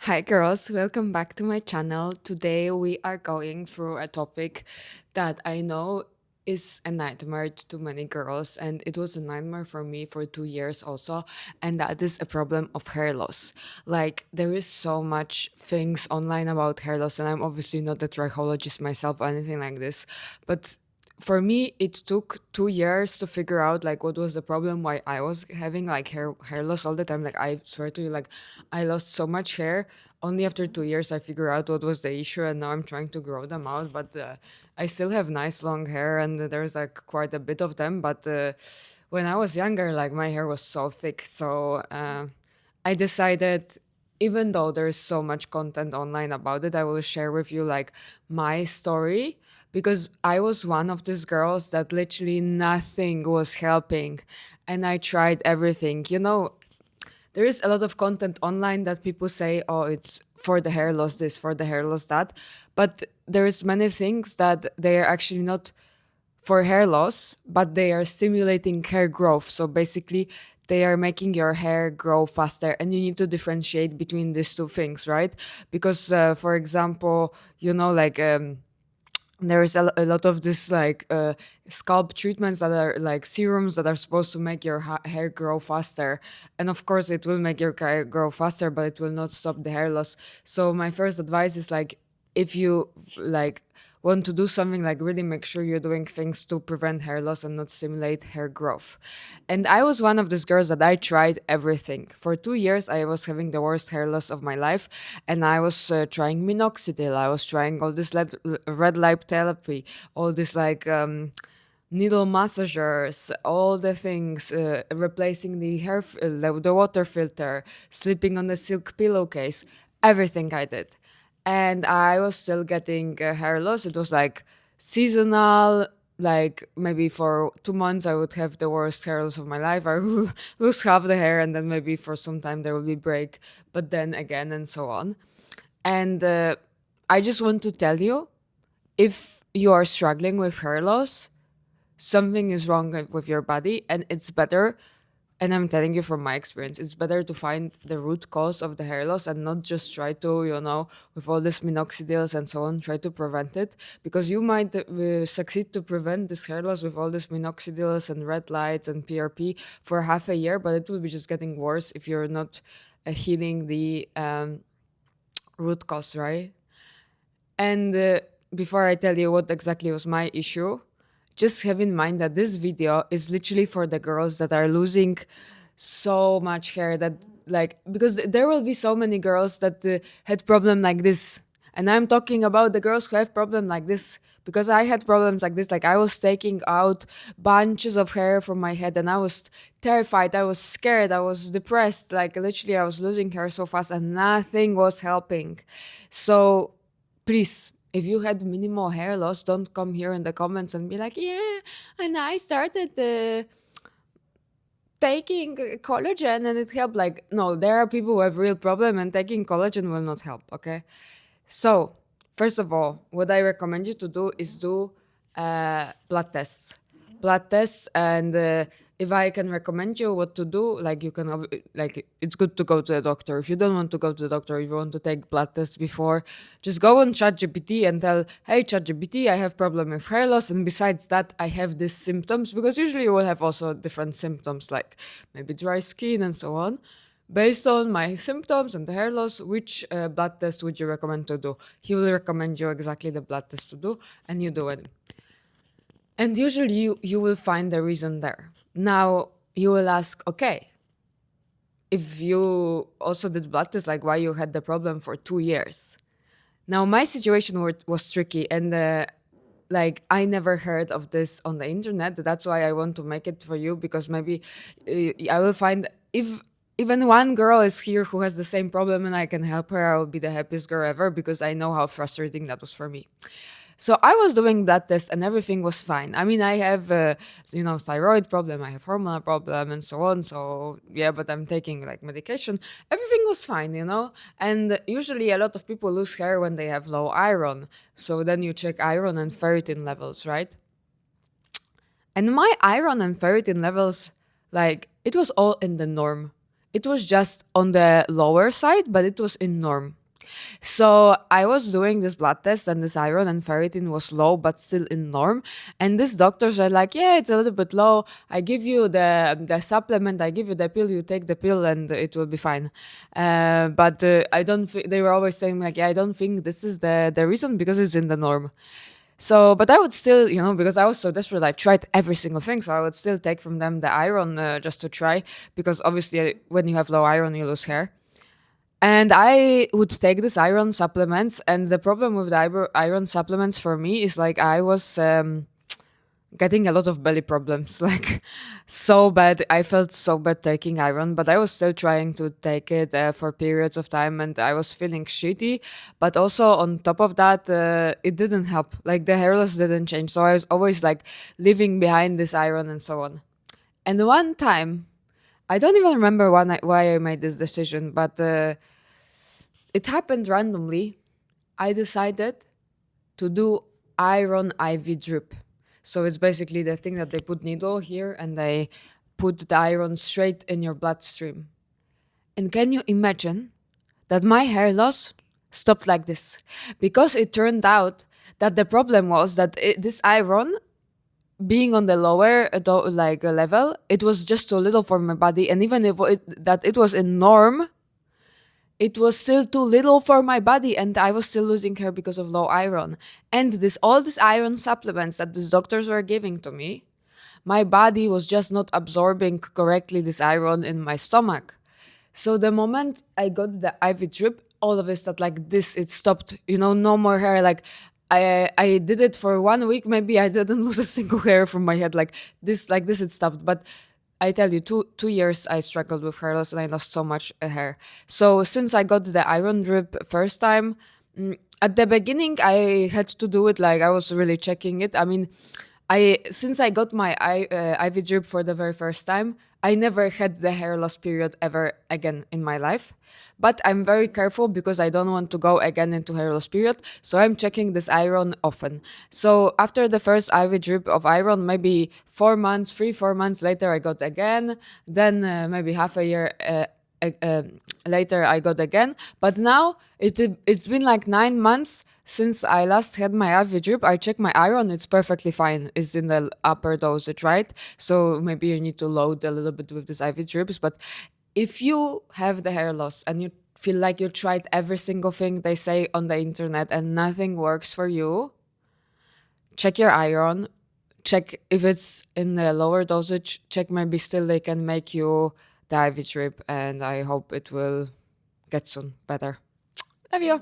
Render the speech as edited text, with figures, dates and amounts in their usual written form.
Hi girls, welcome back to my channel. Today we are going through a topic that I know is a nightmare to many girls, and it was a nightmare for me for 2 years also, and that is a problem of hair loss. Like there is so much things online about hair loss, and I'm obviously not a trichologist myself or anything like this, but for me it took 2 years to figure out like what was the problem, why I was having like hair loss all the time. Like I swear to you, like I lost so much hair. Only after 2 years I figured out what was the issue, and now I'm trying to grow them out. But I still have nice long hair, and there's like quite a bit of them. But when I was younger, like my hair was so thick, so I decided, even though there's so much content online about it, I will share with you like my story, because I was one of these girls that literally nothing was helping, and I tried everything. There is a lot of content online that people say, oh, it's for the hair loss this, for the hair loss that, but there's many things that they are actually not for hair loss, but they are stimulating hair growth. So basically, they are making your hair grow faster, and you need to differentiate between these two things, right? Because, for example, there is a lot of this like scalp treatments that are like serums that are supposed to make your hair grow faster, and of course it will make your hair grow faster, but it will not stop the hair loss. So my first advice is like, if you like want to do something, like really make sure you're doing things to prevent hair loss and not stimulate hair growth. And I was one of these girls that I tried everything. For 2 years I was having the worst hair loss of my life, and I was trying minoxidil, I was trying all this red light therapy, all this like needle massagers, all the things, replacing the the water filter, sleeping on the silk pillowcase, everything I did. And I was still getting hair loss. It was like seasonal, like maybe for 2 months I would have the worst hair loss of my life. I will lose half the hair, and then maybe for some time there will be break, but then again, and so on. And I just want to tell you, if you are struggling with hair loss, something is wrong with your body, and it's better. And I'm telling you from my experience, it's better to find the root cause of the hair loss and not just try to, with all this minoxidils and so on, try to prevent it. Because you might succeed to prevent this hair loss with all this minoxidils and red lights and PRP for half a year, but it will be just getting worse if you're not healing the root cause, right? And before I tell you what exactly was my issue, just have in mind that this video is literally for the girls that are losing so much hair, that like, because there will be so many girls that had problem like this. And I'm talking about the girls who have problem like this, because I had problems like this. Like I was taking out bunches of hair from my head, and I was terrified, I was scared, I was depressed. Like literally I was losing hair so fast, and nothing was helping. So please, if you had minimal hair loss, don't come here in the comments and be like, yeah, and I started taking collagen and it helped. Like, no, there are people who have real problem, and taking collagen will not help, okay? So, first of all, what I recommend you to do is do blood tests. Blood tests, and if I can recommend you what to do, like you can, like it's good to go to the doctor. If you don't want to go to the doctor, if you want to take blood tests before, just go on ChatGPT and tell, hey ChatGPT, I have problem with hair loss, and besides that, I have these symptoms, because usually you will have also different symptoms, like maybe dry skin and so on. Based on my symptoms and the hair loss, which blood test would you recommend to do? He will recommend you exactly the blood test to do, and you do it. And usually you will find the reason there. Now you will ask, okay, if you also did blood test, like why you had the problem for 2 years? Now my situation was tricky, and like I never heard of this on the internet. That's why I want to make it for you, because maybe I will find, if even one girl is here who has the same problem and I can help her, I will be the happiest girl ever, because I know how frustrating that was for me. So I was doing blood tests and everything was fine. I mean, I have, thyroid problem, I have hormonal problem and so on. So yeah, but I'm taking like medication. Everything was fine. And usually a lot of people lose hair when they have low iron. So then you check iron and ferritin levels, right? And my iron and ferritin levels, like it was all in the norm. it was just on the lower side, but it was in norm. So I was doing this blood test, and this iron and ferritin was low, but still in norm. And these doctors were like, "Yeah, it's a little bit low. I give you the supplement. I give you the pill. You take the pill, and it will be fine." But I don't. They were always saying like, "Yeah, I don't think this is the reason because it's in the norm." So, but I would still, because I was so desperate, I tried every single thing. So I would still take from them the iron just to try, because obviously when you have low iron, you lose hair. And I would take this iron supplements, and the problem with the iron supplements for me is like I was getting a lot of belly problems, like so bad. I felt so bad taking iron, but I was still trying to take it for periods of time, and I was feeling shitty. But also on top of that, it didn't help. Like the hair loss didn't change, so I was always like leaving behind this iron and so on. And one time, I don't even remember why I made this decision, but it happened randomly. I decided to do iron IV drip. So it's basically the thing that they put needle here and they put the iron straight in your bloodstream. And can you imagine that my hair loss stopped like this? Because it turned out that the problem was that this iron being on the lower level, it was just too little for my body, and even if it was in norm, it was still too little for my body, and I was still losing hair because of low iron. And this all these iron supplements that these doctors were giving to me, my body was just not absorbing correctly this iron in my stomach. So the moment I got the IV drip, all of it that like this, it stopped. No more hair. Like I did it for 1 week. Maybe I didn't lose a single hair from my head. Like this, it stopped. But I tell you, two years I struggled with hair loss, and I lost so much hair. So since I got the iron drip first time, at the beginning I had to do it like I was really checking it. I mean, since I got my IV drip for the very first time, I never had the hair loss period ever again in my life. But I'm very careful because I don't want to go again into hair loss period. So I'm checking this iron often. So after the first IV drip of iron, maybe 4 months, 4 months later, I got again. Then maybe half a year later, I got again. But now it's been like 9 months since I last had my IV drip. I check my iron, it's perfectly fine. It's in the upper dosage, right? So maybe you need to load a little bit with these IV drips. But if you have the hair loss and you feel like you tried every single thing they say on the internet and nothing works for you, check your iron. Check if it's in the lower dosage. Check maybe still they can make you the IV drip, and I hope it will get soon better. Love you.